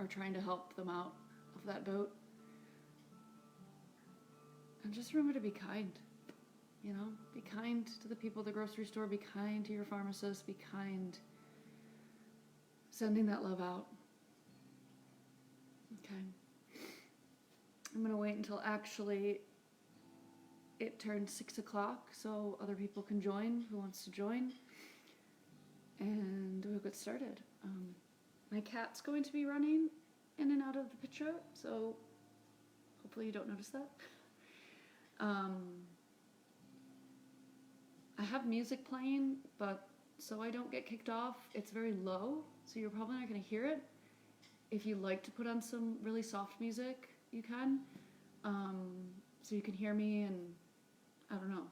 are trying to help them out of that boat. And just remember to be kind. You know, be kind to the people at the grocery store, be kind to your pharmacist, be kind. Sending that love out. Okay. I'm going to wait until actually it turns 6 o'clock so other people can join who wants to join. And we'll get started. My cat's going to be running in and out of the picture, so hopefully you don't notice that. I have music playing, but so I don't get kicked off, it's very low, so you're probably not going to hear it. If you like to put on some really soft music, you can. So you can hear me, and I don't know.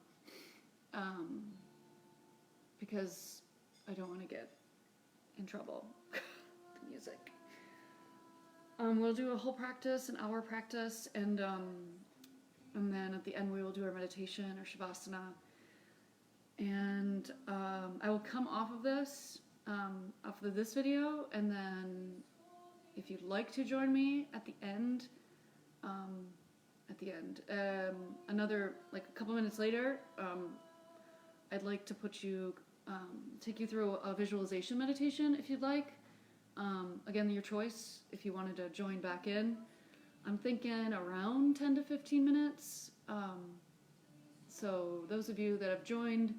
Because I don't want to get in trouble with the music. We'll do a whole practice, an hour practice, and then at the end we will do our meditation or Shavasana. And I will come off of this, after this video, and then if you'd like to join me at the end, another, like a couple minutes later, I'd like to take you through a visualization meditation if you'd like. Again, your choice if you wanted to join back in. I'm thinking around 10 to 15 minutes. So those of you that have joined,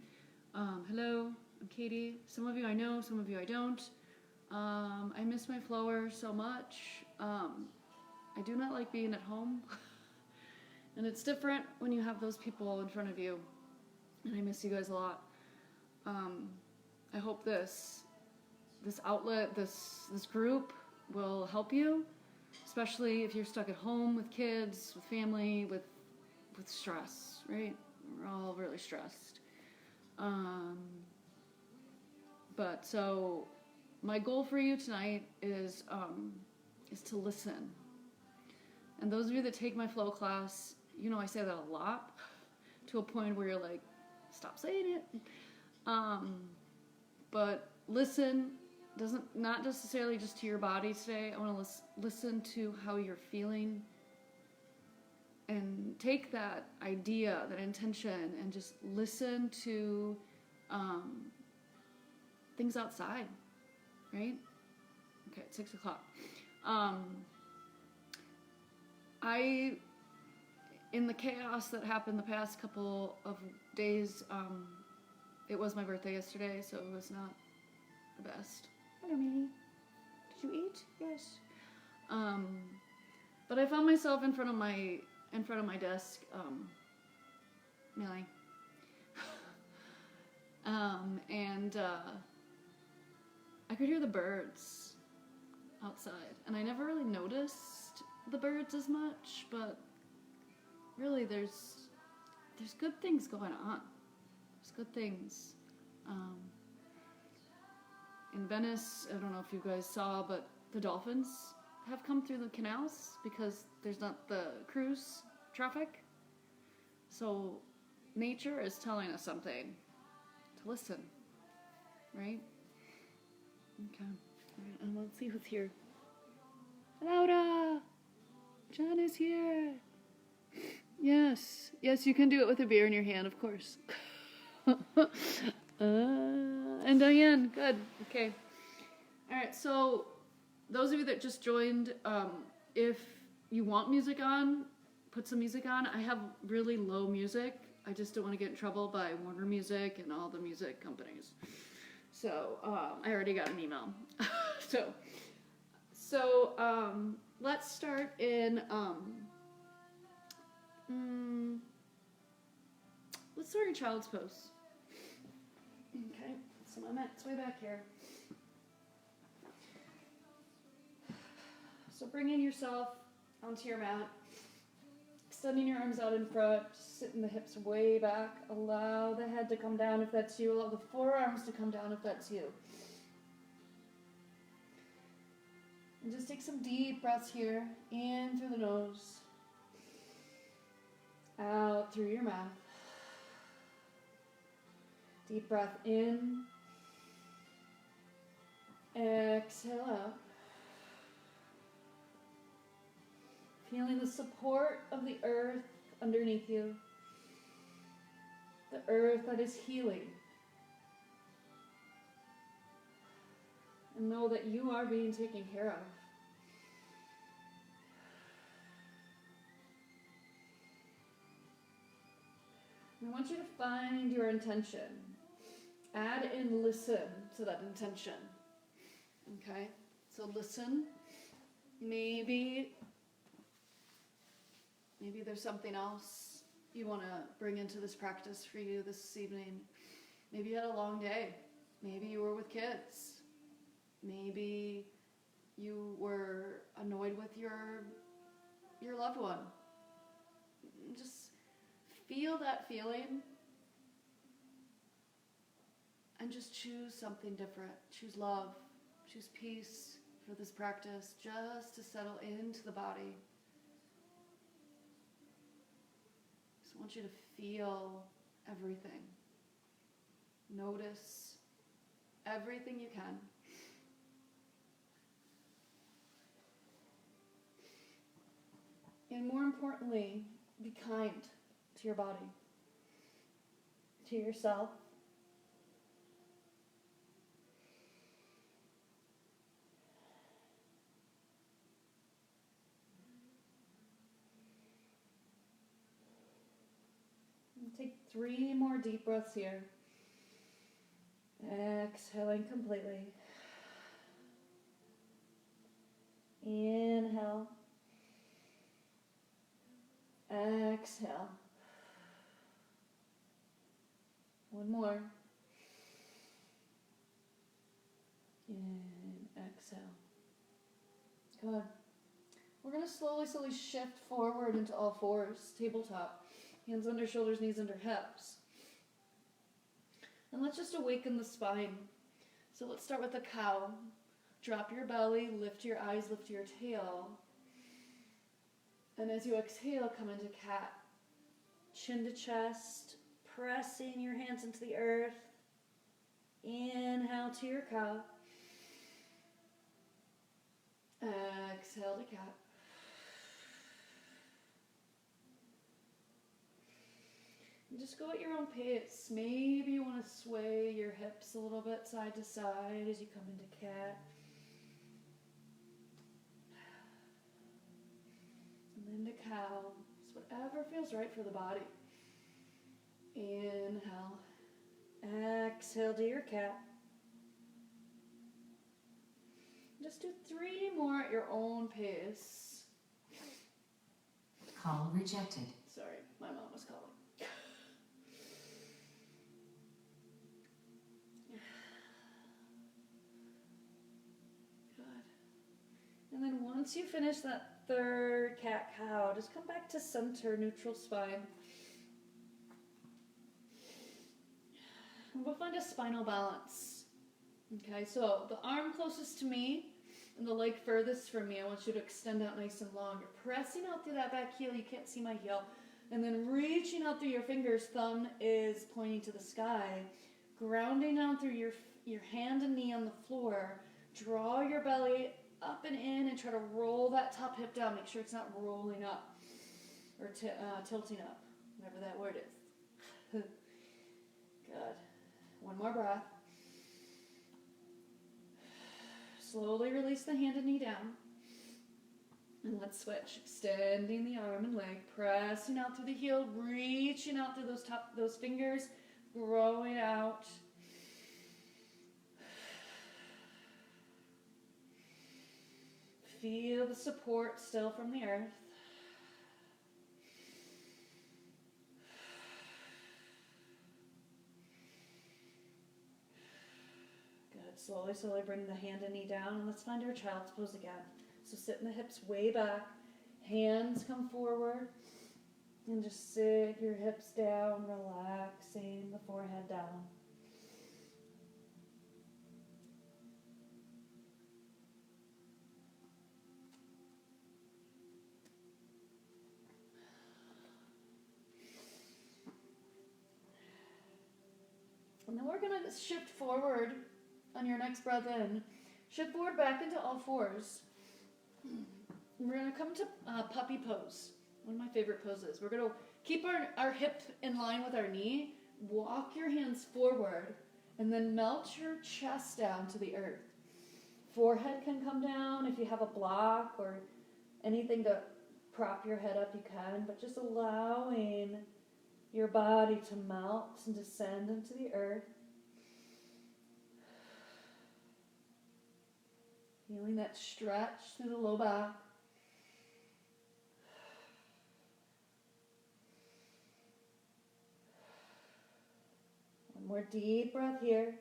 hello, I'm Katie. Some of you I know, some of you I don't. I miss my flower so much. I do not like being at home. And it's different when you have those people in front of you. And I miss you guys a lot. I hope this outlet, this group will help you, especially if you're stuck at home with kids, with family, with stress, right? We're all really stressed. But so my goal for you tonight is to listen. And those of you that take my flow class, you know I say that a lot, to a point where you're like, stop saying it. But listen, not necessarily just to your body today. I want to listen to how you're feeling, and take that idea, that intention, and just listen to things outside, right? Okay, it's 6 o'clock. In the chaos that happened the past couple of days, it was my birthday yesterday, so it was not the best. Hello, Millie. Did you eat? Yes. But I found myself in front of my desk, Millie. And I could hear the birds outside, and I never really noticed the birds as much, but really there's good things going on. There's good things. In Venice, I don't know if you guys saw, but the dolphins have come through the canals because there's not the cruise traffic. So nature is telling us something to listen, right? Okay. All right, and let's see who's here. Laura! John is here. Yes, you can do it with a beer in your hand, of course. And Diane, good. Okay. All right, so those of you that just joined, if you want music on, put some music on. I have really low music. I just don't want to get in trouble by Warner Music and all the music companies. So I already got an email. So let's start in. Let's start in child's pose. Okay, so my mat's way back here. So bringing yourself onto your mat, extending your arms out in front, sitting the hips way back. Allow the head to come down if that's you. Allow the forearms to come down if that's you. And just take some deep breaths here, in through the nose, out through your mouth. Deep breath in, exhale out. Feeling the support of the earth underneath you. The earth that is healing. And know that you are being taken care of. I want you to find your intention. Add in listen to that intention. Okay? So listen. Maybe there's something else you want to bring into this practice for you this evening. Maybe you had a long day. Maybe you were with kids. Maybe you were annoyed with your loved one. Just feel that feeling and just choose something different. Choose love. Choose peace for this practice, just to settle into the body. Just want you to feel everything. Notice everything you can. And more importantly, be kind to your body, to yourself. And take 3 more deep breaths here. Exhaling completely. Inhale. Exhale. One more. And exhale. Good. We're going to slowly shift forward into all fours, tabletop. Hands under shoulders, knees under hips. And let's just awaken the spine. So let's start with the cow. Drop your belly, lift your eyes, lift your tail. And as you exhale, come into cat. Chin to chest, pressing your hands into the earth. Inhale to your cow. Exhale to cat. And just go at your own pace. Maybe you want to sway your hips a little bit side to side as you come into cat. And then to cow. Just whatever feels right for the body. Inhale. Exhale to your cat. Just do 3 more at your own pace. Call rejected. Sorry, my mom was calling. Good. And then once you finish that 3rd cat-cow, just come back to center, neutral spine. And we'll find a spinal balance. Okay, so the arm closest to me and the leg furthest from me, I want you to extend out nice and long. You're pressing out through that back heel. You can't see my heel. And then reaching out through your fingers. Thumb is pointing to the sky. Grounding down through your hand and knee on the floor. Draw your belly up and in and try to roll that top hip down. Make sure it's not rolling up or tilting up, whatever that word is. Good. One more breath. Slowly release the hand and knee down. And let's switch. Extending the arm and leg, pressing out through the heel, reaching out through those fingers, growing out. Feel the support still from the earth. Good. Slowly bring the hand and knee down, and let's find our child's pose again. So sitting the hips way back, hands come forward, and just sit your hips down, relaxing the forehead down. And then we're going to shift forward on your next breath in. Shift forward back into all fours. We're gonna come to puppy pose. One of my favorite poses. We're gonna keep our hip in line with our knee. Walk your hands forward and then melt your chest down to the earth. Forehead can come down. If you have a block or anything to prop your head up, you can, but just allowing your body to melt and descend into the earth. Feeling that stretch through the low back. One more deep breath here.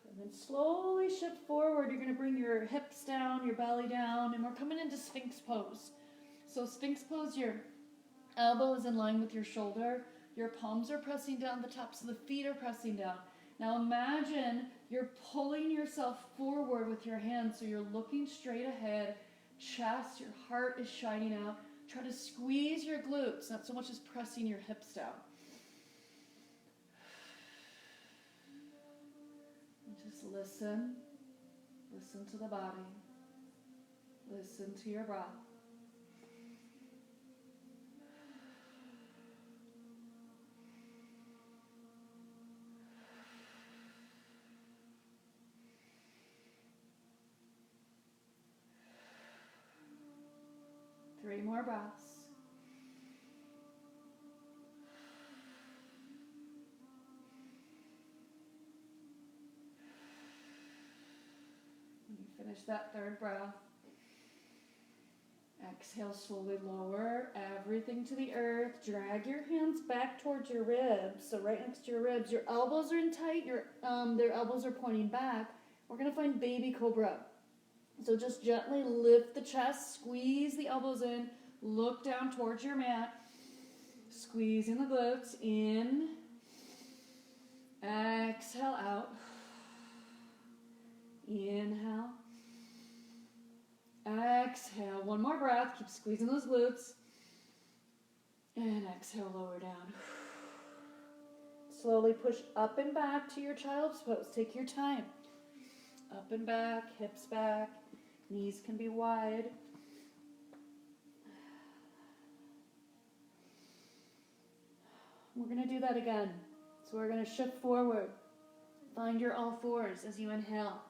And then slowly shift forward. You're going to bring your hips down, your belly down, and we're coming into Sphinx pose. So Sphinx pose, your elbow is in line with your shoulder. Your palms are pressing down, the tops of the feet are pressing down. Now imagine you're pulling yourself forward with your hands, so you're looking straight ahead, chest, your heart is shining out. Try to squeeze your glutes, not so much as pressing your hips down. Just listen to the body, listen to your breath. Three more breaths. When you finish that third breath, exhale, slowly lower everything to the earth. Drag your hands back towards your ribs. So right next to your ribs, your elbows are in tight, their elbows are pointing back. We're going to find baby cobra. So just gently lift the chest, squeeze the elbows in, look down towards your mat, squeezing the glutes in, exhale out, inhale, exhale, one more breath, keep squeezing those glutes, and exhale, lower down. Slowly push up and back to your child's pose, take your time. Up and back, hips back, knees can be wide. We're going to do that again. So we're going to shift forward. Find your all fours as you inhale.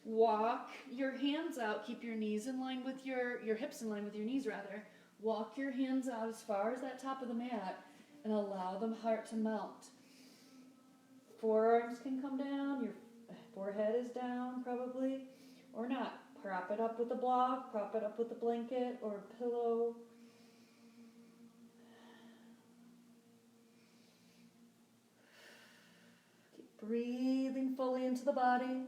Walk your hands out. Keep your knees in line with your hips in line with your knees rather. Walk your hands out as far as that top of the mat and allow the heart to melt. Forearms can come down. Your forehead is down probably, or not. Prop it up with a block, prop it up with a blanket or a pillow. Keep breathing fully into the body.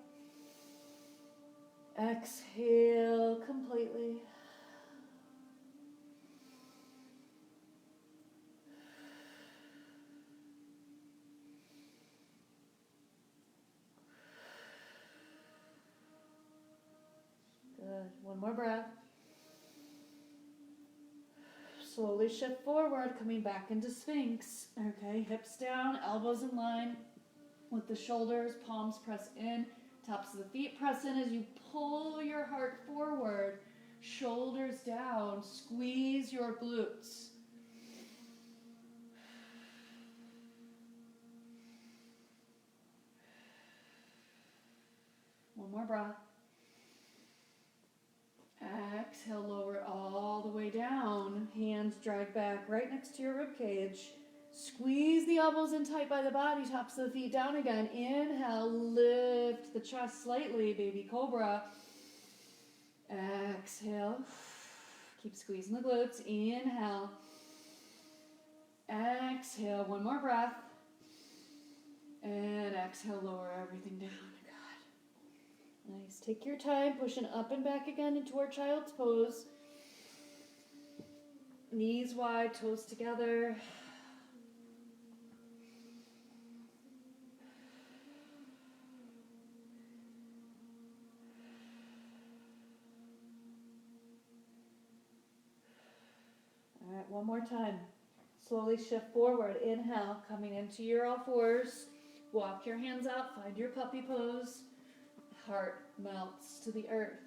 Exhale completely. Good. One more breath. Slowly shift forward, coming back into Sphinx. Okay, hips down, elbows in line with the shoulders, palms press in, tops of the feet press in as you pull your heart forward, shoulders down, squeeze your glutes. One more breath. Exhale, lower it all the way down. Hands drag back right next to your rib cage. Squeeze the elbows in tight by the body, tops of the feet down again. Inhale, lift the chest slightly, baby cobra. Exhale. Keep squeezing the glutes. Inhale. Exhale, one more breath. And exhale, lower everything down. Nice. Take your time, pushing up and back again into our child's pose. Knees wide, toes together. All right, one more time. Slowly shift forward. Inhale, coming into your all fours. Walk your hands out, find your puppy pose. Heart melts to the earth.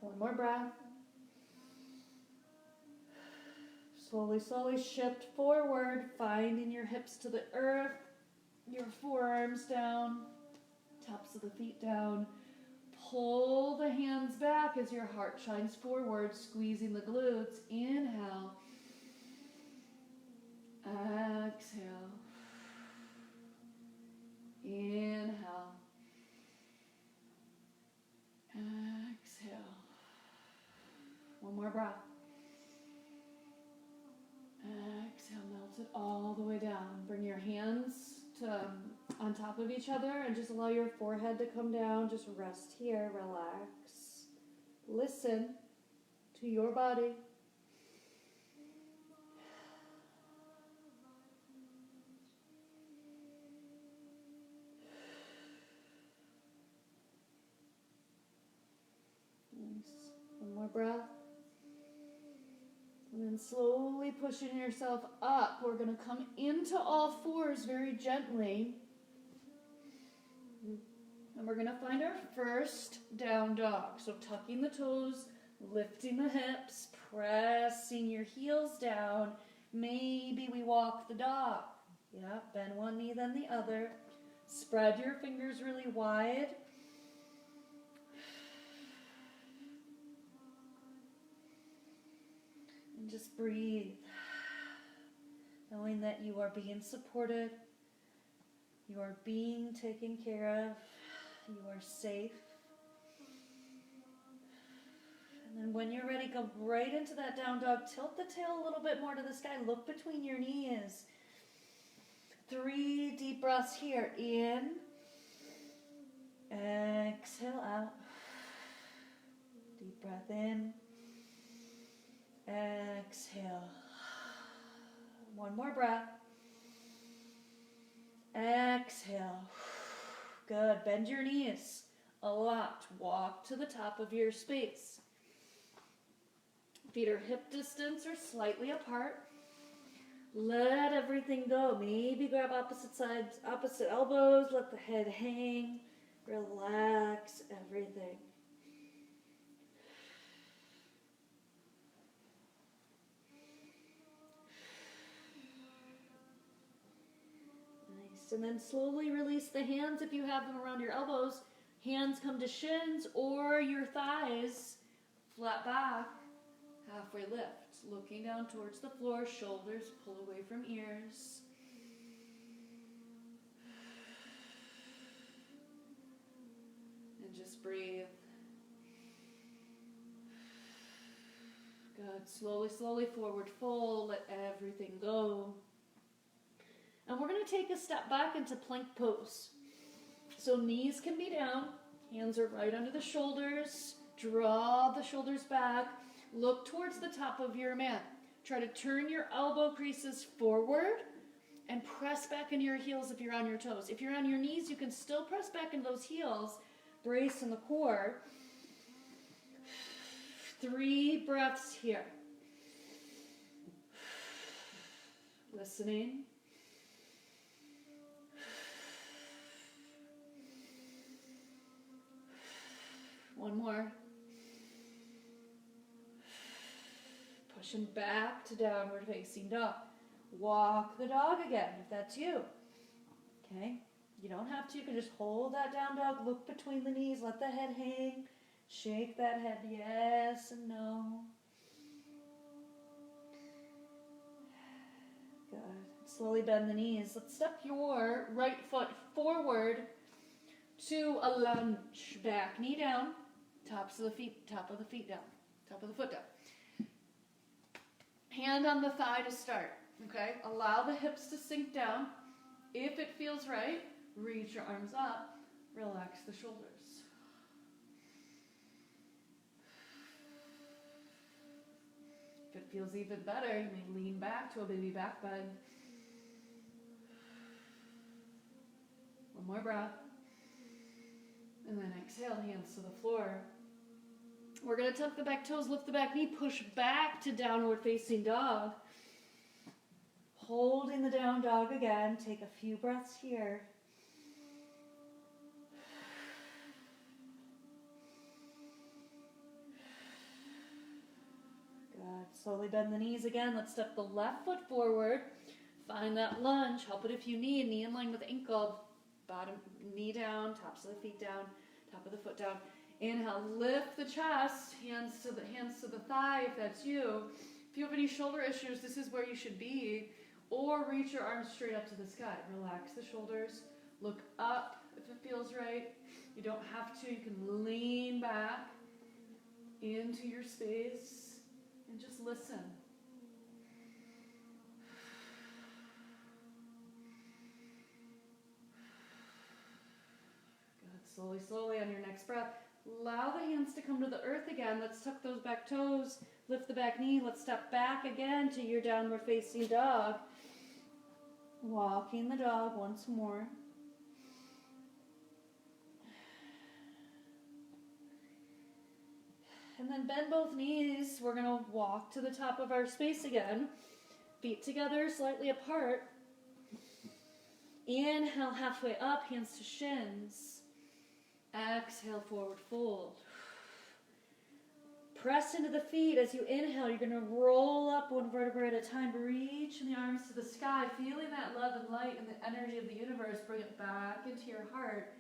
One more breath. Slowly, slowly shift forward, finding your hips to the earth, your forearms down, tops of the feet down. Pull the hands back as your heart shines forward, squeezing the glutes. Inhale. Exhale. Inhale. Exhale. One more breath. Exhale, melt it all the way down. Bring your hands to on top of each other and just allow your forehead to come down. Just rest here, relax. Listen to your body. Nice. One more breath. And then slowly pushing yourself up. We're going to come into all fours very gently. And we're going to find our first down dog. So tucking the toes, lifting the hips, pressing your heels down. Maybe we walk the dog. Yeah, bend one knee, then the other. Spread your fingers really wide. And just breathe, knowing that you are being supported, you are being taken care of, you are safe. And then when you're ready, go right into that down dog. Tilt the tail a little bit more to the sky. Look between your knees. 3 deep breaths here. In. Exhale out. Deep breath in. Exhale. One more breath. Exhale. Good. Bend your knees a lot. Walk to the top of your space. Feet are hip distance or slightly apart. Let everything go. Maybe grab opposite sides, opposite elbows. Let the head hang. Relax everything. Nice. And then slowly release the hands if you have them around your elbows. Hands come to shins or your thighs. Flat back. Halfway lift. Looking down towards the floor. Shoulders pull away from ears. And just breathe. Good. Slowly, slowly forward fold. Let everything go. And we're going to take a step back into plank pose. So knees can be down. Hands are right under the shoulders. Draw the shoulders back. Look towards the top of your mat. Try to turn your elbow creases forward and press back into your heels if you're on your toes. If you're on your knees, you can still press back into those heels. Brace in the core. 3 breaths here. Listening. One more. Pushing back to downward facing dog. Walk the dog again if that's you. Okay? You don't have to. You can just hold that down dog. Look between the knees. Let the head hang. Shake that head yes and no. Good. Slowly bend the knees. Let's step your right foot forward to a lunge. Back knee down. Top of the feet down. Top of the foot down. Hand on the thigh to start. Okay? Allow the hips to sink down. If it feels right, reach your arms up. Relax the shoulders. If it feels even better, you may lean back to a baby back bend. One more breath. And then exhale, hands to the floor. We're going to tuck the back toes, lift the back knee, push back to downward facing dog. Holding the down dog again. Take a few breaths here. Good. Slowly bend the knees again. Let's step the left foot forward. Find that lunge. Help it if you need. Knee in line with ankle. Bottom knee down, tops of the feet down, top of the foot down. Inhale, lift the chest, hands to the thigh if that's you. If you have any shoulder issues, this is where you should be. Or reach your arms straight up to the sky. Relax the shoulders. Look up if it feels right. You don't have to. You can lean back into your space and just listen. Slowly, slowly on your next breath, allow the hands to come to the earth again. Let's tuck those back toes, lift the back knee. Let's step back again to your downward facing dog. Walking the dog once more. And then bend both knees. We're going to walk to the top of our space again. Feet together, slightly apart. Inhale, halfway up, hands to shins. Exhale, forward fold. Press into the feet. As you inhale, you're going to roll up one vertebra at a time. Reaching the arms to the sky, feeling that love and light and the energy of the universe. Bring it back into your heart.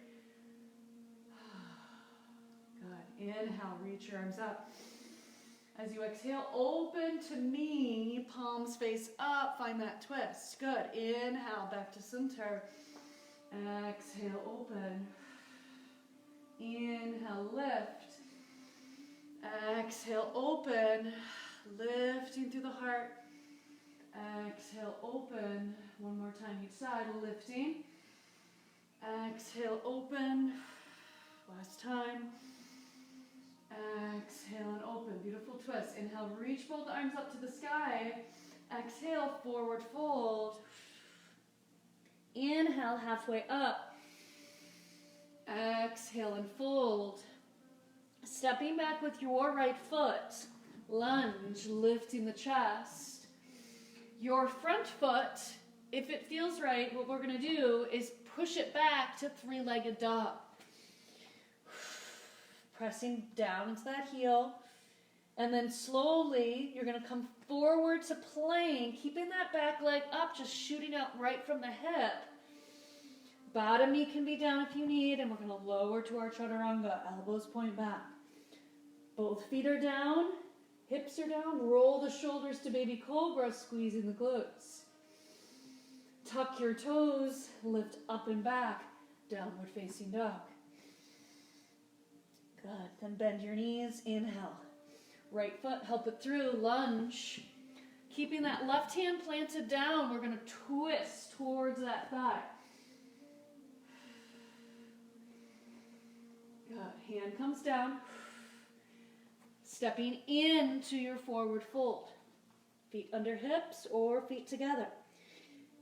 Good. Inhale, reach your arms up. As you exhale, open to me, palms face up. Find that twist. Good. Inhale, back to center. Exhale, open. Inhale, lift. Exhale, open. Lifting through the heart. Exhale, open. One more time each side, lifting. Exhale, open. Last time. Exhale and open. Beautiful twist. Inhale, reach both arms up to the sky. Exhale, forward fold. Inhale, halfway up. Exhale and fold. Stepping back with your right foot. Lunge, lifting the chest. Your front foot, if it feels right, what we're going to do is push it back to three-legged dog. Pressing down into that heel. And then slowly, you're going to come forward to plank, keeping that back leg up, just shooting out right from the hip. Bottom knee can be down if you need, and we're going to lower to our chaturanga. Elbows point back. Both feet are down, hips are down. Roll the shoulders to baby cobra, squeezing the glutes. Tuck your toes, lift up and back, downward facing dog. Good. Then bend your knees, inhale. Right foot, help it through, lunge. Keeping that left hand planted down, we're going to twist towards that thigh. Good. Hand comes down. Stepping into your forward fold. Feet under hips or feet together.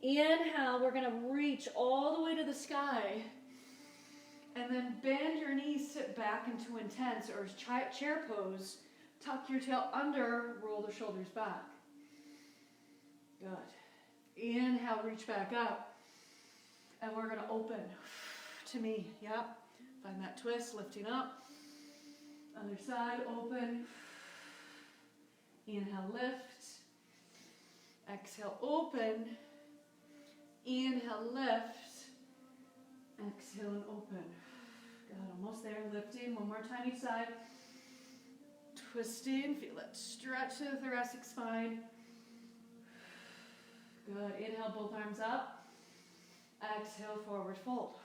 Inhale, we're going to reach all the way to the sky. And then bend your knees, sit back into intense or chair pose. Tuck your tail under, roll the shoulders back. Good. Inhale, reach back up. And we're going to open to me. Yep. Find that twist, lifting up. Other side, open. Inhale, lift. Exhale, open. Inhale, lift. Exhale and open. Good, almost there, lifting. One more time each side. Twisting, feel it stretch to the thoracic spine. Good, inhale, both arms up. Exhale, forward fold.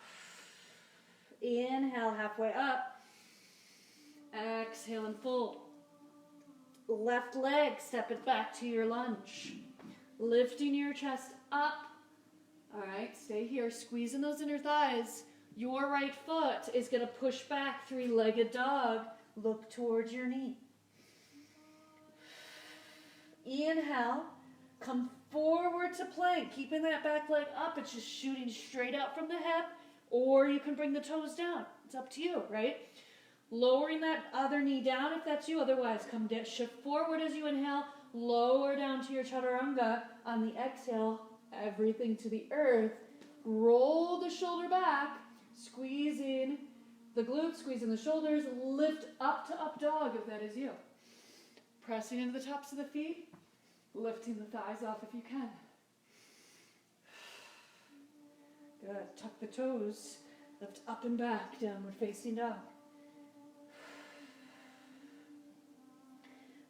Inhale, halfway up. Exhale and fold. Left leg, step it back to your lunge. Lifting your chest up. All right, stay here, squeezing those inner thighs. Your right foot is going to push back, three-legged dog. Look towards your knee. Inhale, come forward to plank. Keeping that back leg up, it's just shooting straight out from the hip. Or you can bring the toes down. It's up to you, right? Lowering that other knee down if that's you. Otherwise, come shift forward as you inhale. Lower down to your chaturanga. On the exhale, everything to the earth. Roll the shoulder back. Squeeze in the glutes, squeeze in the shoulders. Lift up to up dog if that is you. Pressing into the tops of the feet. Lifting the thighs off if you can. Good. Tuck the toes. Lift up and back. Downward facing dog.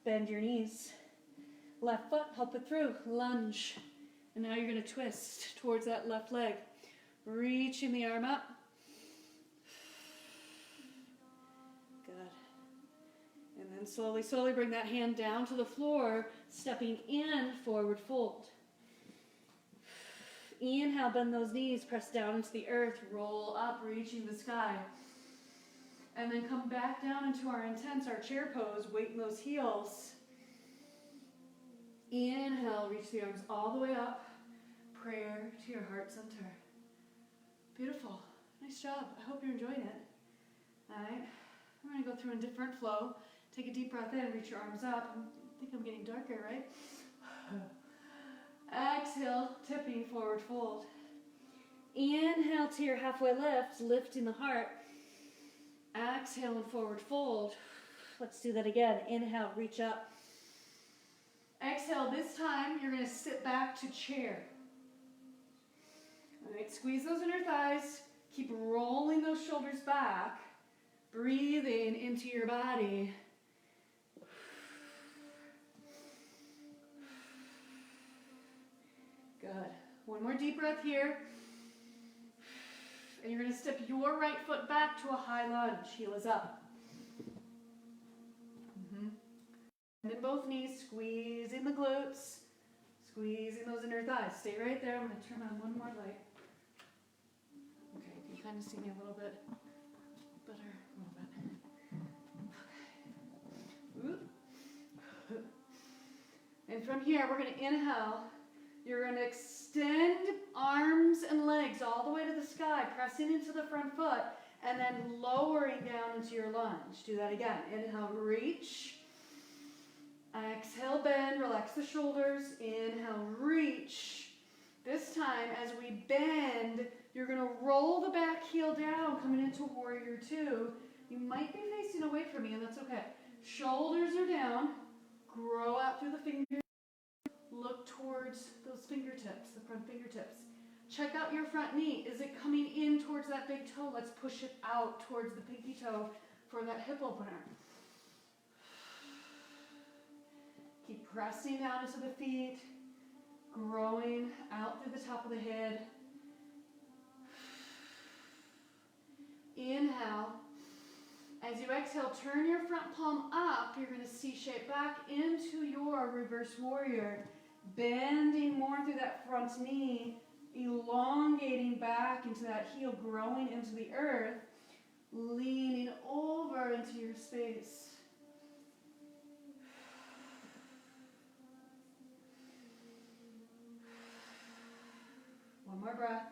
Bend your knees. Left foot, help it through. Lunge. And now you're going to twist towards that left leg. Reaching the arm up. Good. And then slowly, slowly bring that hand down to the floor, stepping in, forward fold. Inhale, bend those knees, press down into the earth, roll up, reaching the sky. And then come back down into our intense, our chair pose, weight in those heels. Inhale, reach the arms all the way up. Prayer to your heart center. Beautiful. Nice job. I hope you're enjoying it. All right. We're going to go through a different flow. Take a deep breath in, reach your arms up. I think I'm getting darker, right? Exhale, tipping forward fold. Inhale to your halfway lift, lifting the heart. Exhale and forward fold. Let's do that again. Inhale, reach up. Exhale, this time you're going to sit back to chair. All right, squeeze those inner thighs. Keep rolling those shoulders back. Breathing into your body. Good. One more deep breath here. And you're going to step your right foot back to a high lunge. Heel is up. And then both knees, squeezing the glutes, squeezing those inner thighs. Stay right there. I'm going to turn on one more light. Okay, you can kind of see me a little bit better. A little bit. Okay. And from here, we're going to inhale. You're going to extend arms and legs all the way to the sky, pressing into the front foot, and then lowering down into your lunge. Do that again. Inhale, reach. Exhale, bend, relax the shoulders. Inhale, reach. This time, as we bend, you're going to roll the back heel down, coming into warrior two. You might be facing away from me, and that's okay. Shoulders are down. Grow out through the fingers. Look towards those fingertips, the front fingertips. Check out your front knee. Is it coming in towards that big toe? Let's push it out towards the pinky toe for that hip opener. Keep pressing down into the feet, growing out through the top of the head. Inhale. As you exhale, turn your front palm up. You're going to C-shape back into your reverse warrior. Bending more through that front knee, elongating back into that heel, growing into the earth, leaning over into your space. One more breath.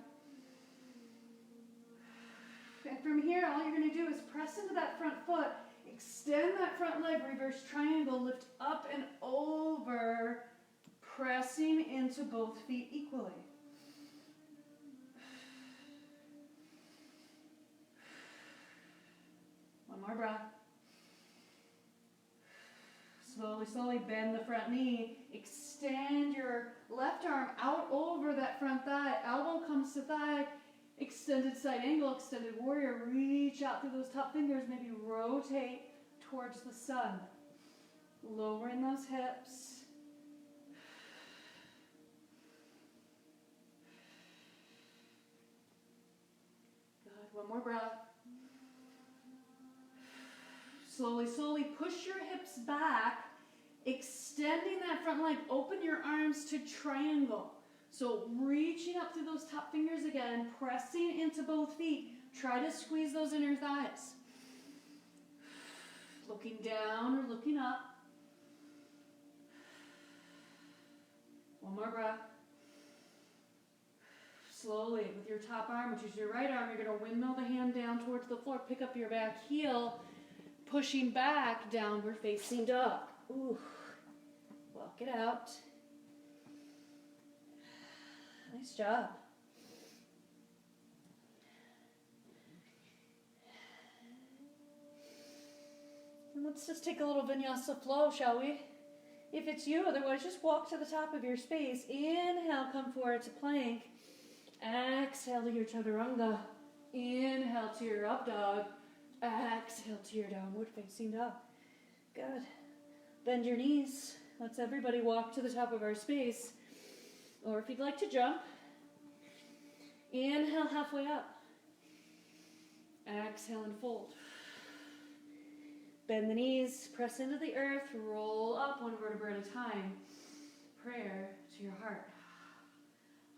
And from here, all you're going to do is press into that front foot, extend that front leg, reverse triangle, lift up and over, pressing into both feet equally. One more breath. Slowly, slowly bend the front knee. Extend your left arm out over that front thigh. Elbow comes to thigh. Extended side angle, extended warrior. Reach out through those top fingers. Maybe rotate towards the sun. Lowering those hips. Good. One more breath. Slowly, slowly push your hips back. Extending that front leg. Open your arms to triangle. So reaching up through those top fingers again, pressing into both feet. Try to squeeze those inner thighs. Looking down or looking up. One more breath. Slowly, with your top arm, which is your right arm, you're going to windmill the hand down towards the floor. Pick up your back heel. pushing back, downward facing dog. Ooh. Walk it out. Nice job. And let's just take a little vinyasa flow, shall we? If it's you, otherwise just walk to the top of your space. Inhale, come forward to plank. Exhale to your chaturanga. Inhale to your up dog. Exhale to your downward facing dog. Good. Bend your knees. Let's everybody walk to the top of our space. Or if you'd like to jump, inhale halfway up. Exhale and fold. Bend the knees, press into the earth, roll up one vertebra at a time. Prayer to your heart.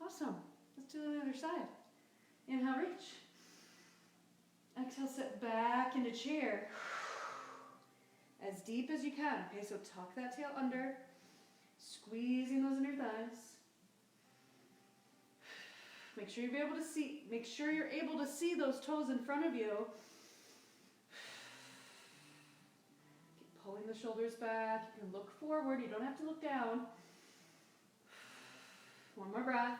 Awesome. Let's do the other side. Inhale, reach. Exhale, sit back into chair. As deep as you can. Okay, so tuck that tail under. Squeezing those inner thighs. Make sure you're able to see those toes in front of you. Keep pulling the shoulders back. You can look forward. You don't have to look down. One more breath.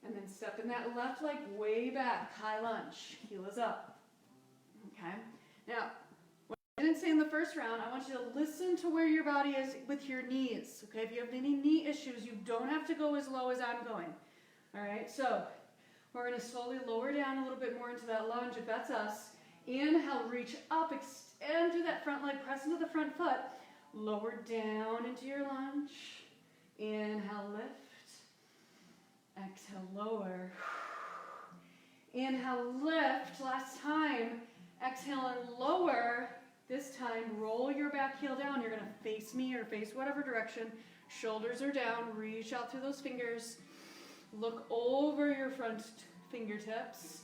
And then step in that left leg way back. High lunge. Heel is up. Okay. Now, what I didn't say in the first round, I want you to listen to where your body is with your knees. Okay. If you have any knee issues, you don't have to go as low as I'm going. All right. So we're going to slowly lower down a little bit more into that lunge if that's us. Inhale, reach up, extend through that front leg, press into the front foot. Lower down into your lunge. Inhale, lift. Exhale, lower. Inhale, lift. Last time. Exhale and lower. This time, roll your back heel down. You're going to face me or face whatever direction. Shoulders are down. Reach out through those fingers. Look over your front fingertips.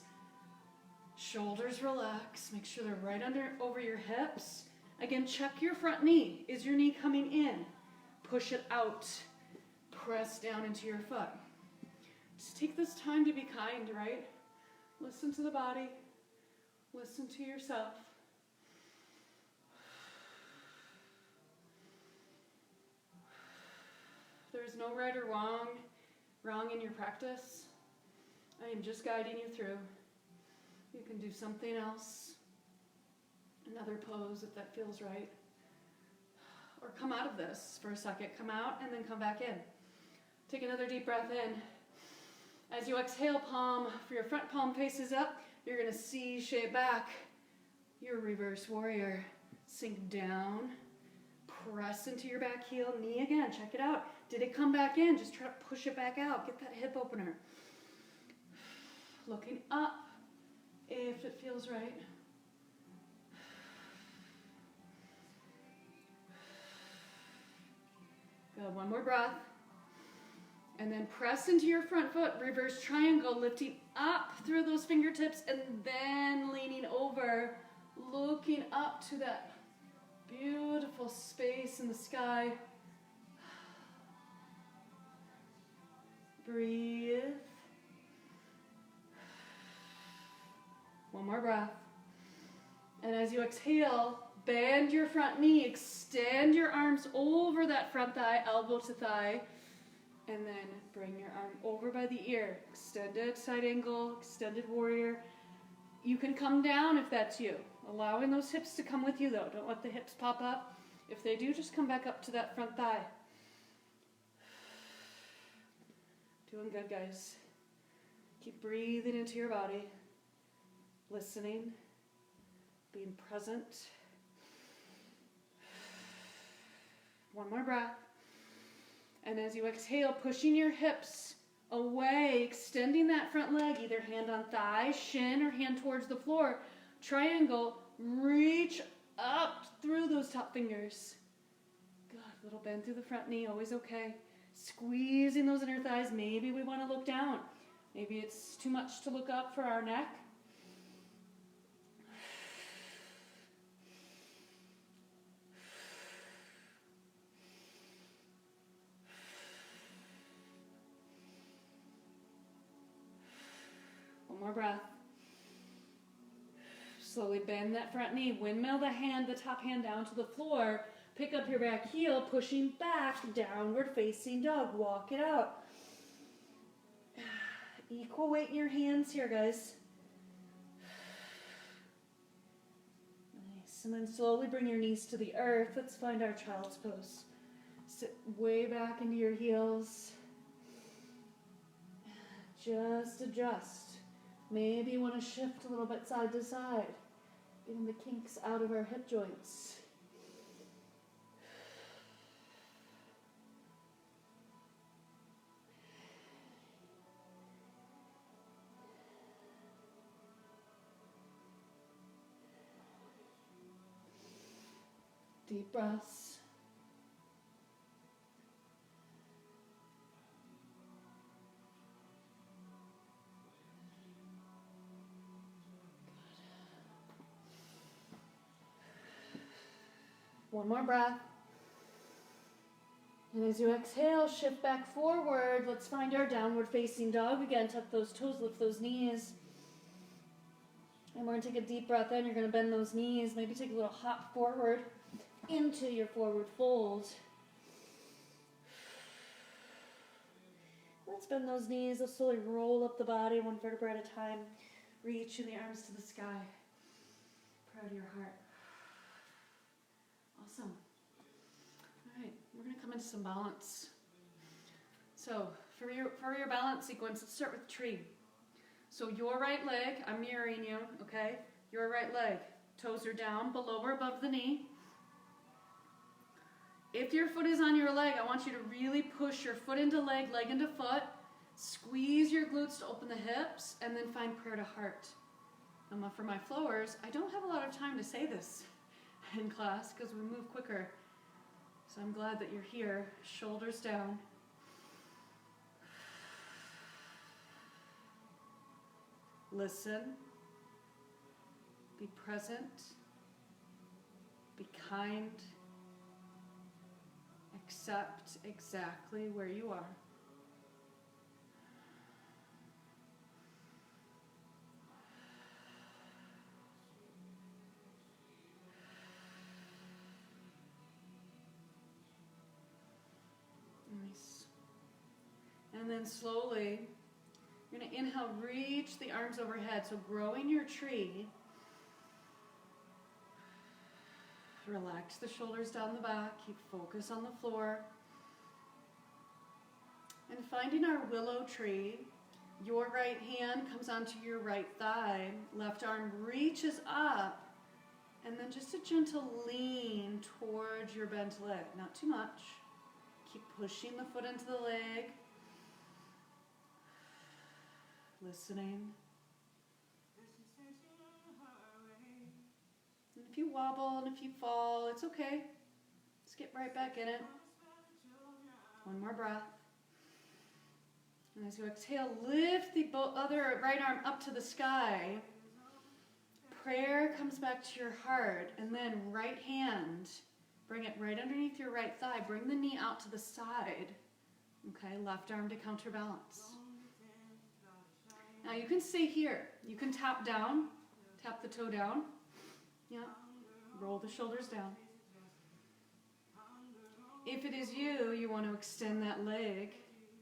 Shoulders relax. Make sure they're right over your hips. Again, check your front knee. Is your knee coming in? Push it out. Press down into your foot. Just take this time to be kind, right? Listen to the body. Listen to yourself. There's no right or wrong in your practice. I am just guiding you through. You can do something else. Another pose if that feels right. Or come out of this for a second. Come out and then come back in. Take another deep breath in. As you exhale, your front palm faces up. You're going to C-shape back. Your reverse warrior. Sink down. Press into your back heel. Knee again. Check it out. Did it come back in? Just try to push it back out. Get that hip opener. Looking up if it feels right. Good. One more breath. And then press into your front foot, reverse triangle, lifting up through those fingertips and then leaning over, looking up to that beautiful space in the sky. Breathe. One more breath. And as you exhale, bend your front knee, extend your arms over that front thigh, elbow to thigh. And then bring your arm over by the ear. Extended side angle, extended warrior. You can come down if that's you. Allowing those hips to come with you though. Don't let the hips pop up. If they do, just come back up to that front thigh. Doing good, guys. Keep breathing into your body. Listening. Being present. One more breath. And as you exhale, pushing your hips away, extending that front leg, either hand on thigh, shin, or hand towards the floor. Triangle, reach up through those top fingers. Good, little bend through the front knee, always okay. Squeezing those inner thighs. Maybe we want to look down. Maybe it's too much to look up for our neck. One more breath. Slowly bend that front knee. Windmill the top hand down to the floor. Pick up your back heel, pushing back, downward facing dog. Walk it out. Equal weight in your hands here, guys. Nice. And then slowly bring your knees to the earth. Let's find our child's pose. Sit way back into your heels. Just adjust. Maybe you want to shift a little bit side to side. Getting the kinks out of our hip joints. Deep breaths. One more breath. And as you exhale, shift back forward. Let's find our downward facing dog again. Tuck those toes, lift those knees. And we're going to take a deep breath in. You're going to bend those knees. Maybe take a little hop forward into your forward fold. Let's bend those knees. Let's slowly roll up the body one vertebra at a time. Reaching the arms to the sky. Proud of your heart. Awesome. All right, we're going to come into some balance. So for your balance sequence, let's start with tree. So your right leg, I'm mirroring you, okay? Your right leg, toes are down, below or above the knee. If your foot is on your leg, I want you to really push your foot into leg, leg into foot. Squeeze your glutes to open the hips, and then find prayer to heart. For my flowers, I don't have a lot of time to say this in class because we move quicker. So I'm glad that you're here. Shoulders down. Listen. Be present. Be kind. Accept exactly where you are. Nice. And then slowly, you're going to inhale, reach the arms overhead. So growing your tree. Relax the shoulders down the back. Keep focus on the floor. And finding our willow tree, your right hand comes onto your right thigh. Left arm reaches up. And then just a gentle lean towards your bent leg. Not too much. Keep pushing the foot into the leg. Listening. And if you wobble and if you fall, it's okay. Just get right back in it. One more breath. And as you exhale, lift the other right arm up to the sky. Prayer comes back to your heart. And then right hand, bring it right underneath your right thigh. Bring the knee out to the side. Okay, left arm to counterbalance. Now you can stay here. You can tap down. Tap the toe down. Yeah. Roll the shoulders down. If it is you, you want to extend that leg.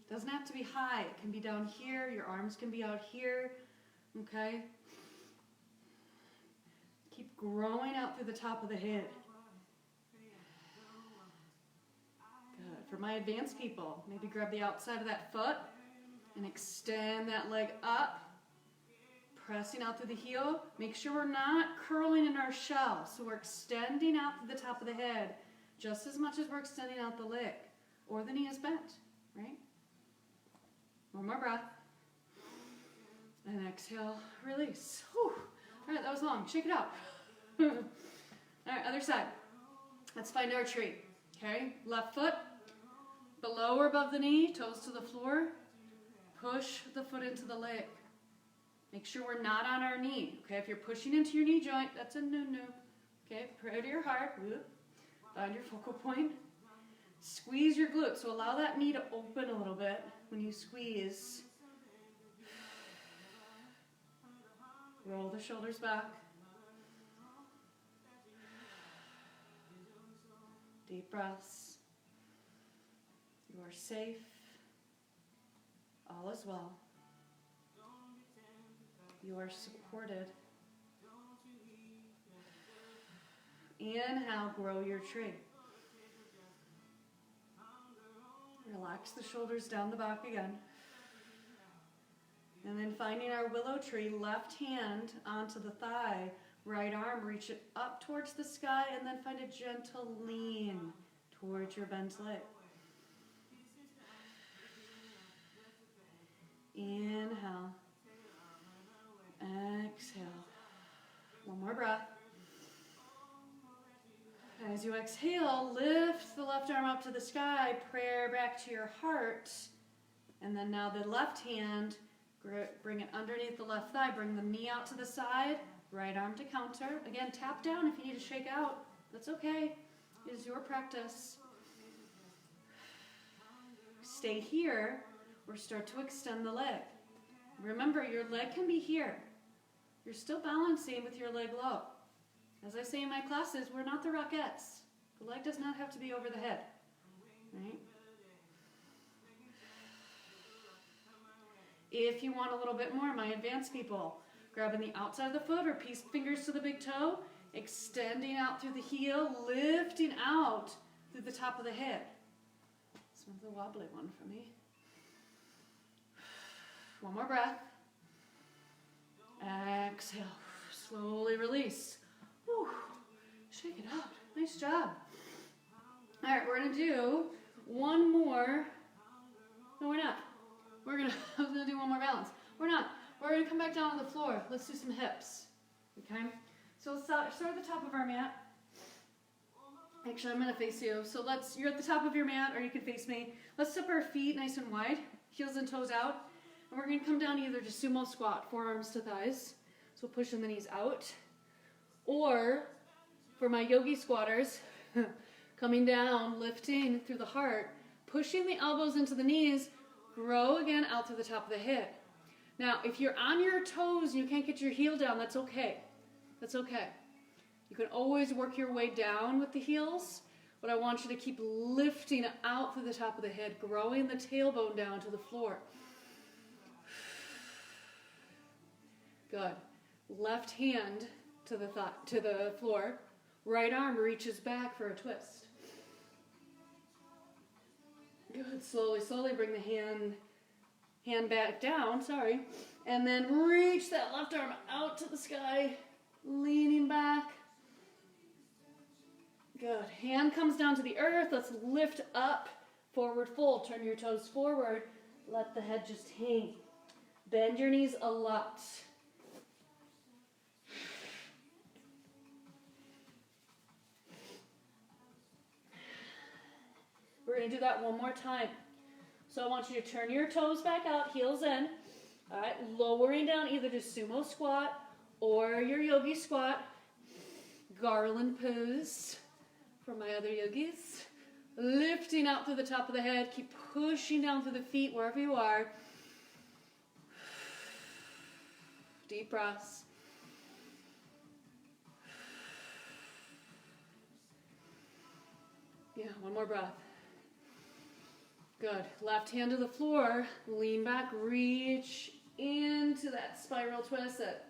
Doesn't have to be high. It can be down here. Your arms can be out here. Okay? Keep growing out through the top of the head. Good. For my advanced people, maybe grab the outside of that foot and extend that leg up. Pressing out through the heel. Make sure we're not curling in our shell. So we're extending out through the top of the head just as much as we're extending out the leg. Or the knee is bent, right? One more breath. And exhale, release. Whew. All right, that was long. Shake it out. All right, other side. Let's find our tree. Okay, left foot below or above the knee, toes to the floor. Push the foot into the leg. Make sure we're not on our knee. Okay, if you're pushing into your knee joint, that's a no-no. Okay, pray to your heart. Find your focal point. Squeeze your glutes. So allow that knee to open a little bit when you squeeze. Roll the shoulders back. Deep breaths. You are safe. All is well. You are supported. Inhale, grow your tree. Relax the shoulders down the back again. And then finding our willow tree, left hand onto the thigh, right arm, reach it up towards the sky, and then find a gentle lean towards your bent leg. Inhale. Exhale. One more breath. As you exhale, lift the left arm up to the sky, prayer back to your heart. And then now the left hand, bring it underneath the left thigh, bring the knee out to the side, right arm to counter. Again, tap down if you need to shake out. That's okay. It is your practice. Stay here or start to extend the leg. Remember, your leg can be here. You're still balancing with your leg low. As I say in my classes, we're not the Rockettes. The leg does not have to be over the head, right? If you want a little bit more, my advanced people, grabbing the outside of the foot or fingers to the big toe, extending out through the heel, lifting out through the top of the head. This one's a wobbly one for me. One more breath. Exhale. Slowly release. Whew. Shake it out. Nice job. All right, we're going to do one more. No, we're not. I was going to do one more balance. We're not. We're going to come back down to the floor. Let's do some hips. Okay? So let's start at the top of our mat. Actually, I'm going to face you. So you're at the top of your mat, or you can face me. Let's step our feet nice and wide, heels and toes out. And we're going to come down either to sumo squat, forearms to thighs. So pushing the knees out. Or, for my yogi squatters, coming down, lifting through the heart, pushing the elbows into the knees, grow again out to the top of the hip. Now, if you're on your toes and you can't get your heel down, that's okay. That's okay. You can always work your way down with the heels, but I want you to keep lifting out through the top of the head, growing the tailbone down to the floor. Good. Left hand to the floor. Right arm reaches back for a twist. Good. Slowly bring the hand back down, and then reach that left arm out to the sky, leaning back. Good. Hand comes down to the earth. Let's lift up, forward fold. Turn your toes forward. Let the head just hang. Bend your knees a lot. We're going to do that one more time. So I want you to turn your toes back out, heels in. All right, lowering down either to sumo squat or your yogi squat. Garland pose for my other yogis. Lifting out through the top of the head. Keep pushing down through the feet wherever you are. Deep breaths. Yeah, one more breath. Good. Left hand to the floor. Lean back. Reach into that spiral twist, that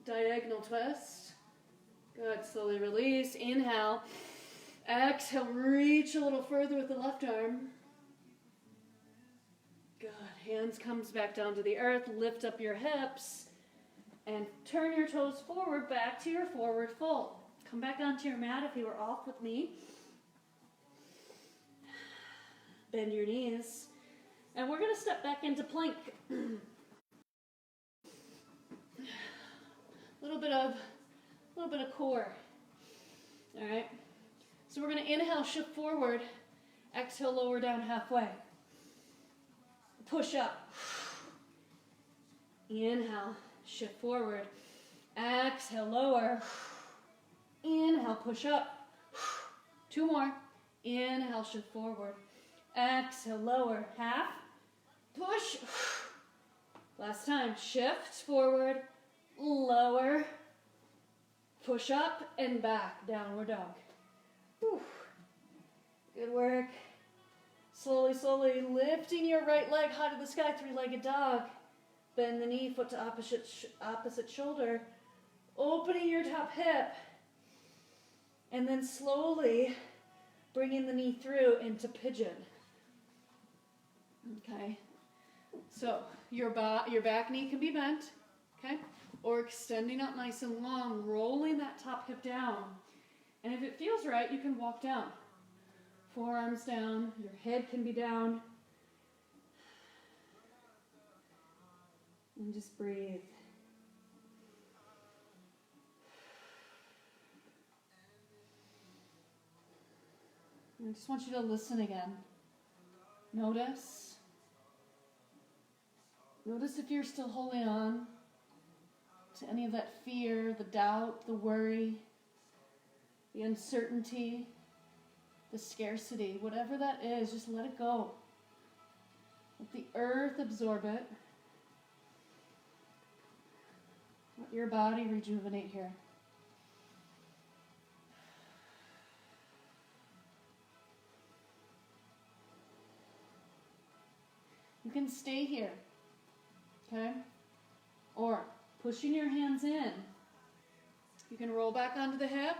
diagonal twist. Good. Slowly release. Inhale. Exhale. Reach a little further with the left arm. Good. Hands comes back down to the earth. Lift up your hips. And turn your toes forward back to your forward fold. Come back onto your mat if you were off with me. Bend your knees. And we're going to step back into plank. little bit of core. All right. So we're going to inhale, shift forward. Exhale, lower down halfway. Push up. Inhale, shift forward. Exhale, lower. Inhale, push up. 2 more. Inhale, shift forward. Exhale, lower, half, push. Last time, shift forward, lower, push up and back, downward dog. Whew. Good work. Slowly, slowly lifting your right leg high to the sky, three-legged dog. Bend the knee, foot to opposite shoulder. Opening your top hip. And then slowly bringing the knee through into pigeon. Okay. So your back knee can be bent, okay? Or extending up nice and long, rolling that top hip down. And if it feels right, you can walk down. Forearms down, your head can be down. And just breathe. I just want you to listen again. Notice. Notice if you're still holding on to any of that fear, the doubt, the worry, the uncertainty, the scarcity, whatever that is, just let it go. Let the earth absorb it. Let your body rejuvenate here. You can stay here, okay? Or pushing your hands in. You can roll back onto the hip,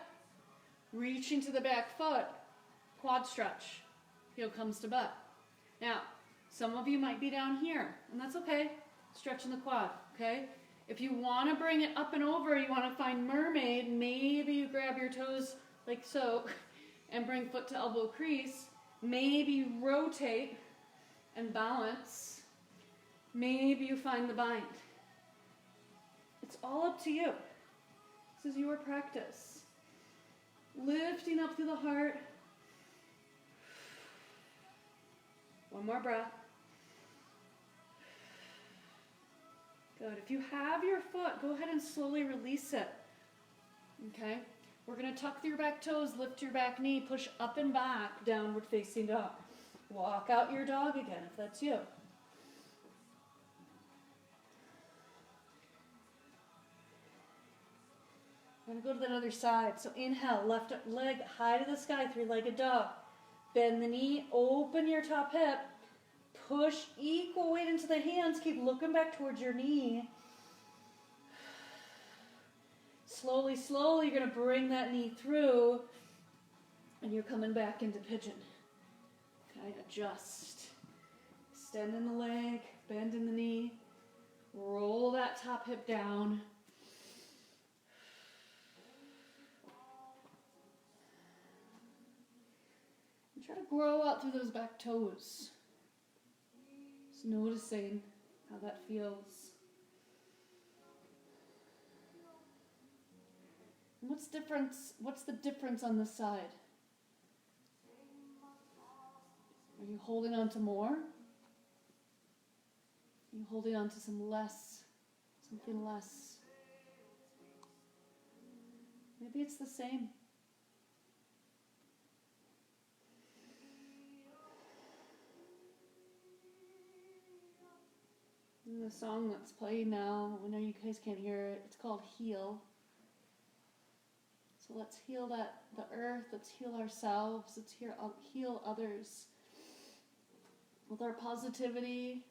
reaching to the back foot, quad stretch. Heel comes to butt. Now, some of you might be down here, and that's okay. Stretching the quad, okay? If you want to bring it up and over, you want to find mermaid, maybe you grab your toes like so and bring foot to elbow crease. Maybe you rotate and balance. Maybe you find the bind. It's all up to you. This is your practice. Lifting up through the heart. One more breath. Good. If you have your foot, go ahead and slowly release it. Okay? We're going to tuck through your back toes, lift your back knee, push up and back, downward facing dog. Walk out your dog again if that's you. I'm going to go to that other side. So inhale, left leg high to the sky, three-legged dog. Bend the knee, open your top hip. Push equal weight into the hands. Keep looking back towards your knee. Slowly, slowly, you're going to bring that knee through. And you're coming back into pigeon. Okay, adjust. Extending the leg, bending the knee. Roll that top hip down. And try to grow out through those back toes. Just noticing how that feels. And what's the difference on this side? Are you holding on to more? Are you holding on to something less? Maybe it's the same. And the song that's playing now, I know you guys can't hear it, it's called Heal. So let's heal the earth, let's heal ourselves, let's heal others. With our positivity,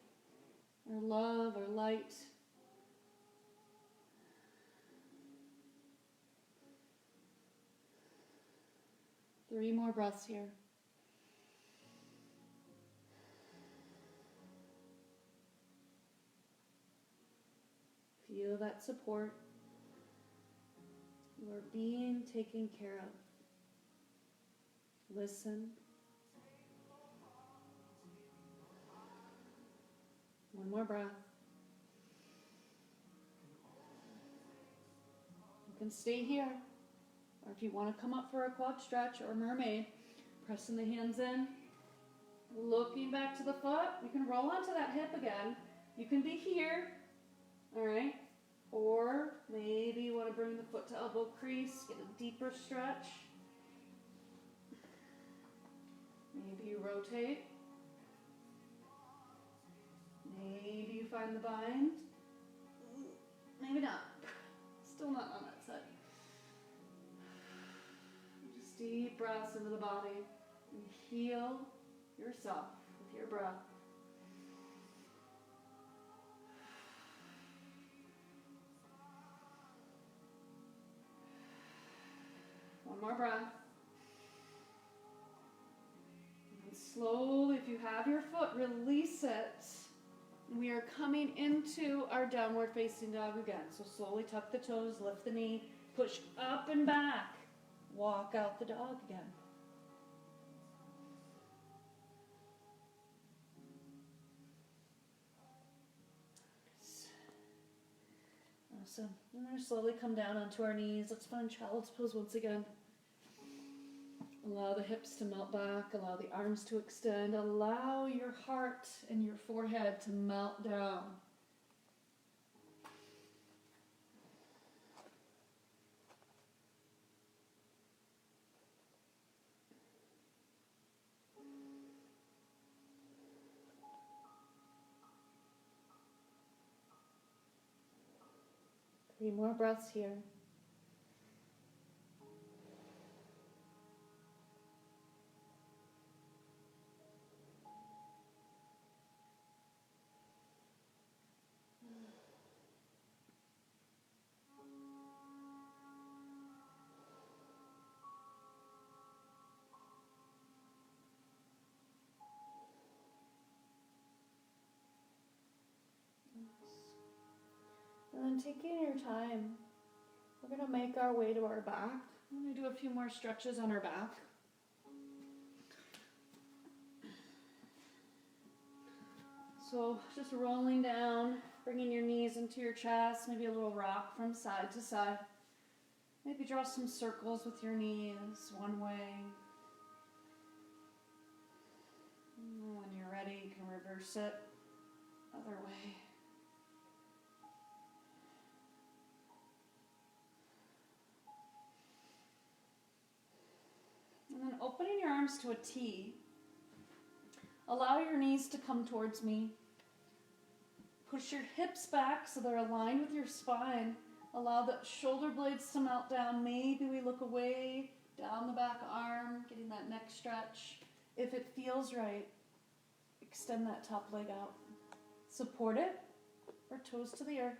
our love, our light. Three more breaths here. Feel that support. You are being taken care of. Listen. One more breath. You can stay here. Or if you want to come up for a quad stretch or mermaid, pressing the hands in. Looking back to the foot. You can roll onto that hip again. You can be here. All right. Or maybe you want to bring the foot to elbow crease, get a deeper stretch. Maybe you rotate. Maybe you find the bind. Maybe not. Still not on that side. Just deep breaths into the body. and heal yourself with your breath. One more breath. And slowly, if you have your foot, release it. We are coming into our downward facing dog again. So slowly tuck the toes, lift the knee, push up and back. Walk out the dog again. Awesome. And we're slowly come down onto our knees. Let's find child's pose once again. Allow the hips to melt back. Allow the arms to extend. Allow your heart and your forehead to melt down. Three more breaths here. And then taking your time, we're going to make our way to our back. I'm going to do a few more stretches on our back. So just rolling down, bringing your knees into your chest, maybe a little rock from side to side. Maybe draw some circles with your knees one way. And when you're ready, you can reverse it other way. And then opening your arms to a T. Allow your knees to come towards me. Push your hips back so they're aligned with your spine. Allow the shoulder blades to melt down. Maybe we look away, down the back arm, getting that neck stretch. If it feels right, extend that top leg out. Support it, or toes to the earth.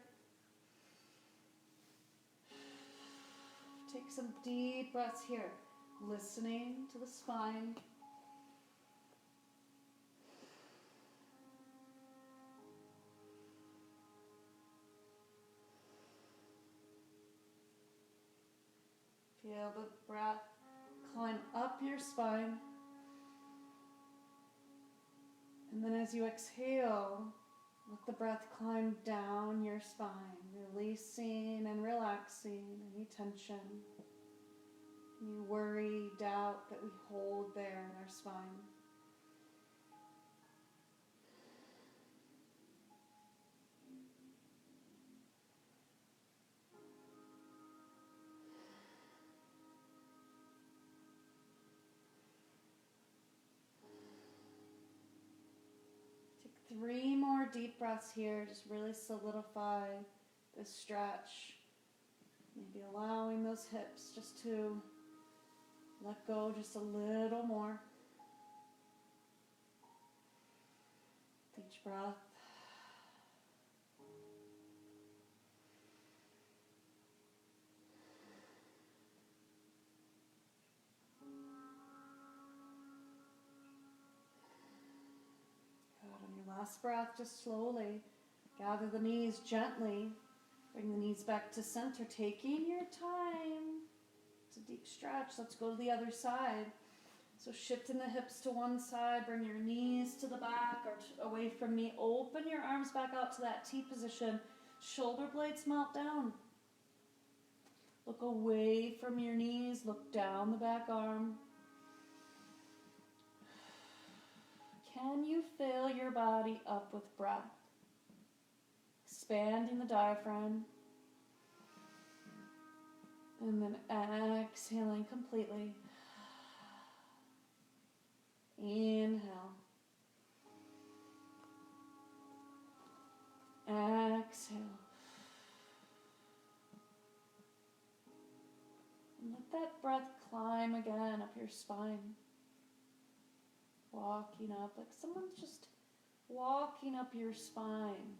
Take some deep breaths here, listening to the spine. Feel the breath climb up your spine. And then as you exhale, let the breath climb down your spine, releasing and relaxing any tension, any worry, doubt that we hold there in our spine. Take 3 more deep breaths here. Just really solidify this stretch. Maybe allowing those hips just to let go just a little more. Each breath. Good. On your last breath, just slowly gather the knees gently. Bring the knees back to center, taking your time. It's a deep stretch. Let's go to the other side. So shifting the hips to one side, bring your knees to the back or away from me. Open your arms back out to that T position. Shoulder blades melt down. Look away from your knees. Look down the back arm. Can you fill your body up with breath? Expanding the diaphragm. And then exhaling completely. Inhale. Exhale. And let that breath climb again up your spine. walking up, like someone's just walking up your spine.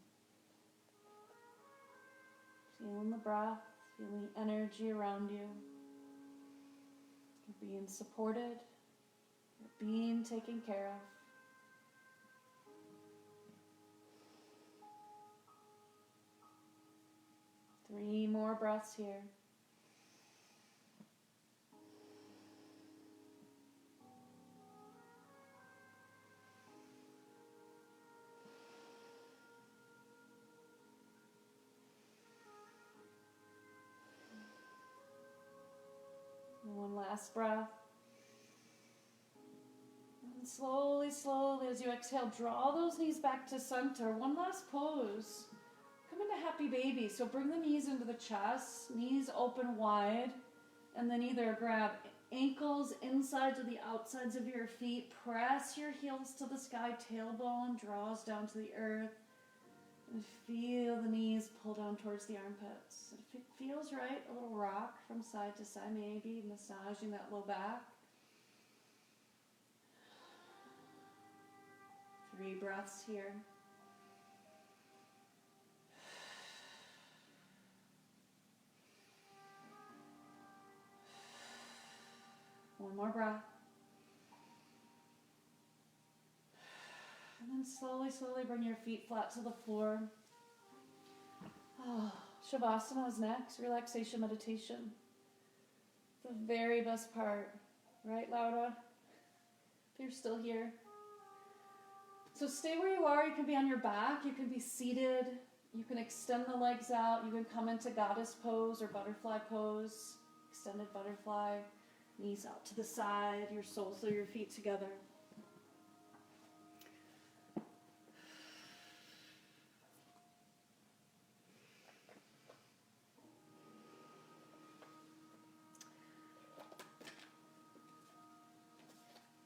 Feeling the breath, feeling energy around you. You're being supported, you're being taken care of. Three more breaths here. And one last breath. And slowly, slowly, as you exhale, draw those knees back to center. One last pose. Come into happy baby. So bring the knees into the chest, knees open wide, and then either grab ankles, insides or the outsides of your feet. Press your heels to the sky, tailbone draws down to the earth. And feel the knees pull down towards the armpits. If it feels right, a little rock from side to side, maybe massaging that low back. 3 breaths here. One more breath. And then slowly, slowly bring your feet flat to the floor. Oh, Shavasana is next, relaxation meditation. The very best part, right, Laura? If you're still here. So stay where you are. You can be on your back, you can be seated, you can extend the legs out, you can come into goddess pose or butterfly pose, extended butterfly, knees out to the side, your soles of your feet together.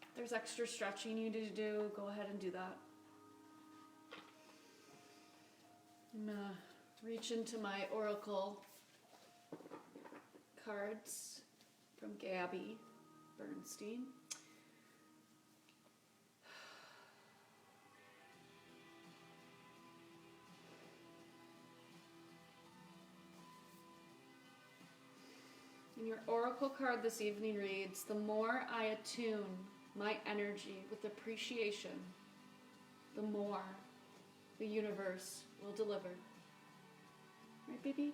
If there's extra stretching you need to do, go ahead and do that. I'm going to reach into my Oracle cards from Gabby Bernstein. And your Oracle card this evening reads, the more I attune my energy with appreciation, the more the universe will deliver. Right, baby?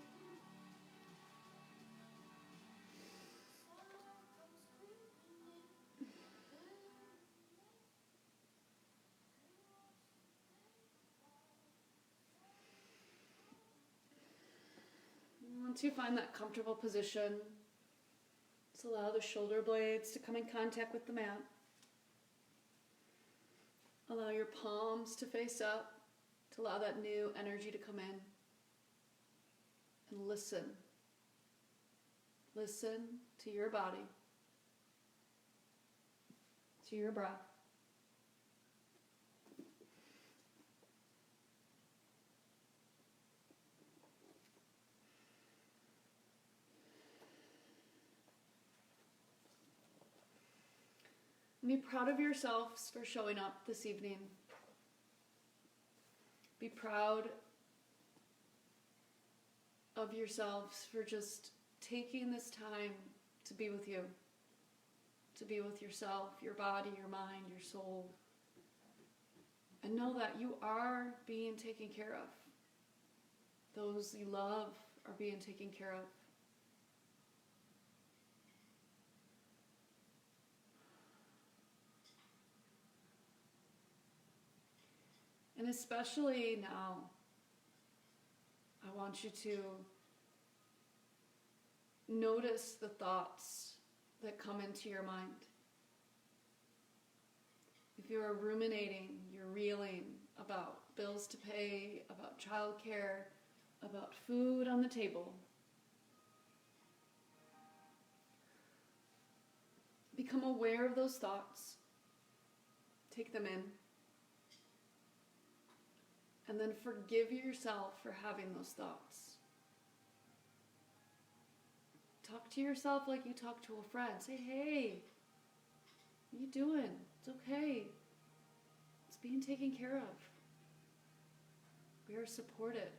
Once you find that comfortable position, just allow the shoulder blades to come in contact with the mat. Allow your palms to face up, to allow that new energy to come in. And listen. Listen to your body, to your breath. Be proud of yourselves for showing up this evening. Be proud of yourselves for just taking this time to be with you, to be with yourself, your body, your mind, your soul. And know that you are being taken care of. Those you love are being taken care of. And especially now, I want you to notice the thoughts that come into your mind. If you are ruminating, you're reeling about bills to pay, about childcare, about food on the table, become aware of those thoughts. Take them in. And then forgive yourself for having those thoughts. Talk to yourself like you talk to a friend. Say, hey, what are you doing? It's okay. being taken care of. We are supported.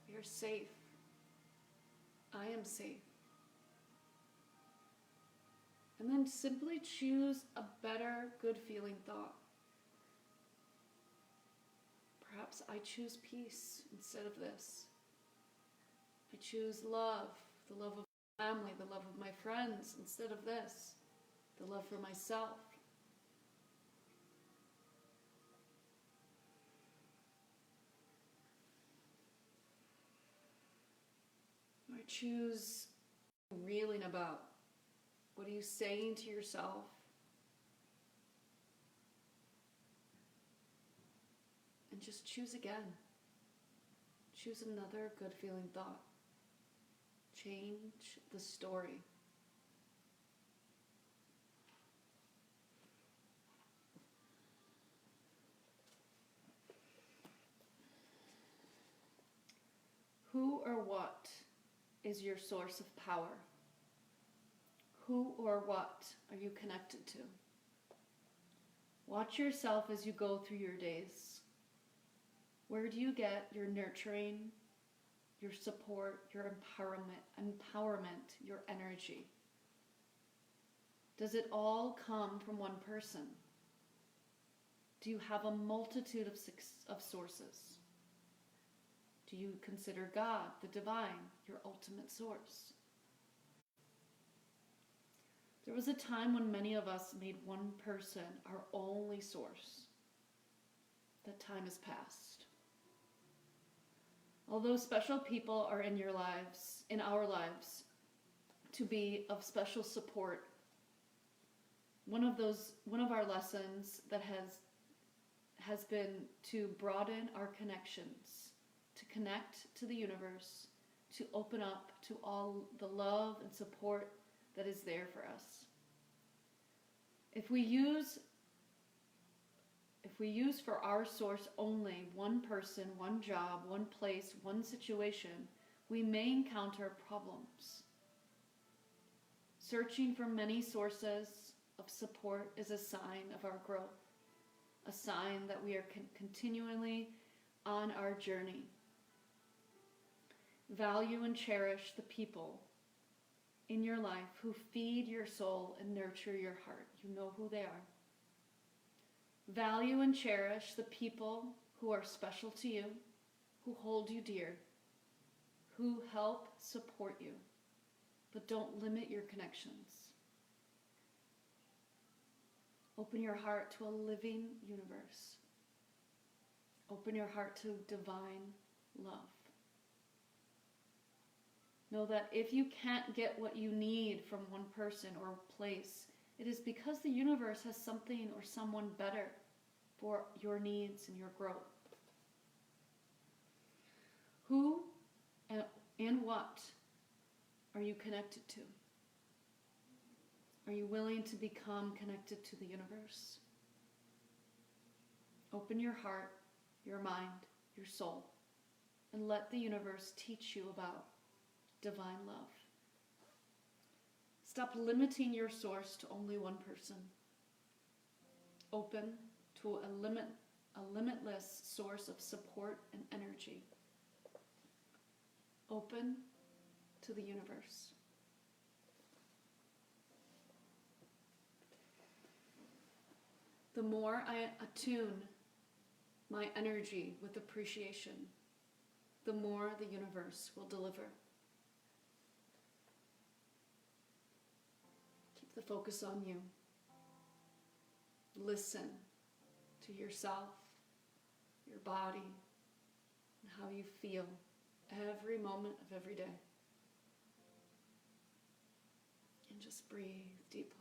We are safe. I am safe. And then simply choose a better, good feeling thought. Perhaps I choose peace instead of this. I choose love, the love of my family, the love of my friends instead of this, the love for myself. I choose reeling about. What are you saying to yourself? And just choose again. Choose another good feeling thought. Change the story. Who or what is your source of power? Who or what are you connected to? Watch yourself as you go through your days. Where do you get your nurturing, your support, your empowerment, your energy? Does it all come from one person? Do you have a multitude of sources? Do you consider God, the divine, your ultimate source? There was a time when many of us made one person our only source. That time is past. Although special people are in your lives, in our lives, to be of special support, one of our lessons that has been to broaden our connections, to connect to the universe, to open up to all the love and support that is there for us. If we use for our source only one person, one job, one place, one situation, we may encounter problems. Searching for many sources of support is a sign of our growth, a sign that we are continually on our journey. Value and cherish the people in your life who feed your soul and nurture your heart. You know who they are. Value and cherish the people who are special to you, who hold you dear, who help support you, but don't limit your connections. Open your heart to a living universe. Open your heart to divine love. Know that if you can't get what you need from one person or place, it is because the universe has something or someone better for your needs and your growth. Who and what are you connected to? Are you willing to become connected to the universe? Open your heart, your mind, your soul, and let the universe teach you about divine love. Stop limiting your source to only one person. Open to a limitless source of support and energy. Open to the universe. The more I attune my energy with appreciation, the more the universe will deliver. Keep the focus on you. Listen to yourself, your body, and how you feel every moment of every day. And just breathe deeply.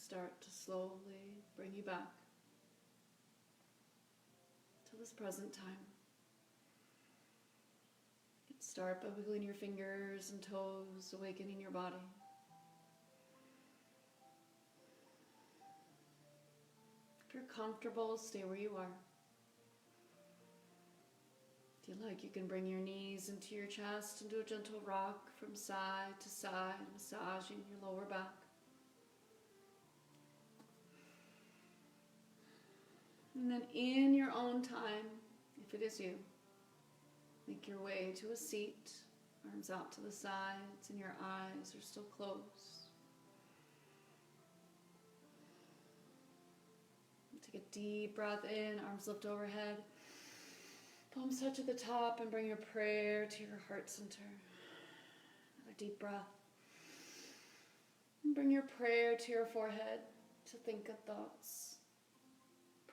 start to slowly bring you back to this present time. Start by wiggling your fingers and toes, awakening your body. If you're comfortable, stay where you are. If you like, you can bring your knees into your chest and do a gentle rock from side to side, massaging your lower back. And then in your own time, if it is you, make your way to a seat, arms out to the sides, and your eyes are still closed. Take a deep breath in, arms lift overhead, palms touch at the top, and bring your prayer to your heart center. Another deep breath. And bring your prayer to your forehead to think good thoughts.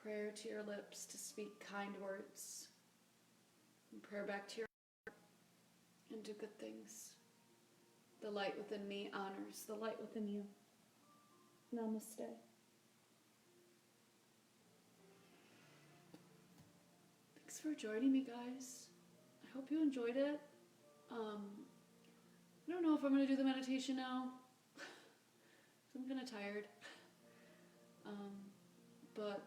Prayer to your lips to speak kind words. And prayer back to your heart and do good things. The light within me honors the light within you. Namaste. Thanks for joining me, guys. I hope you enjoyed it. I don't know if I'm going to do the meditation now. I'm kind of tired. But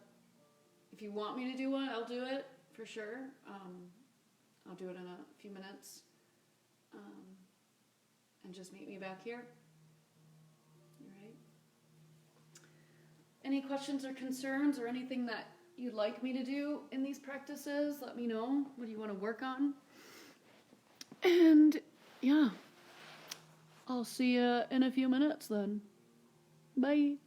if you want me to do one, I'll do it for sure. I'll do it in a few minutes. And just meet me back here. All right. Any questions or concerns or anything that you'd like me to do in these practices, let me know. What do you want to work on? And yeah, I'll see you in a few minutes then. Bye.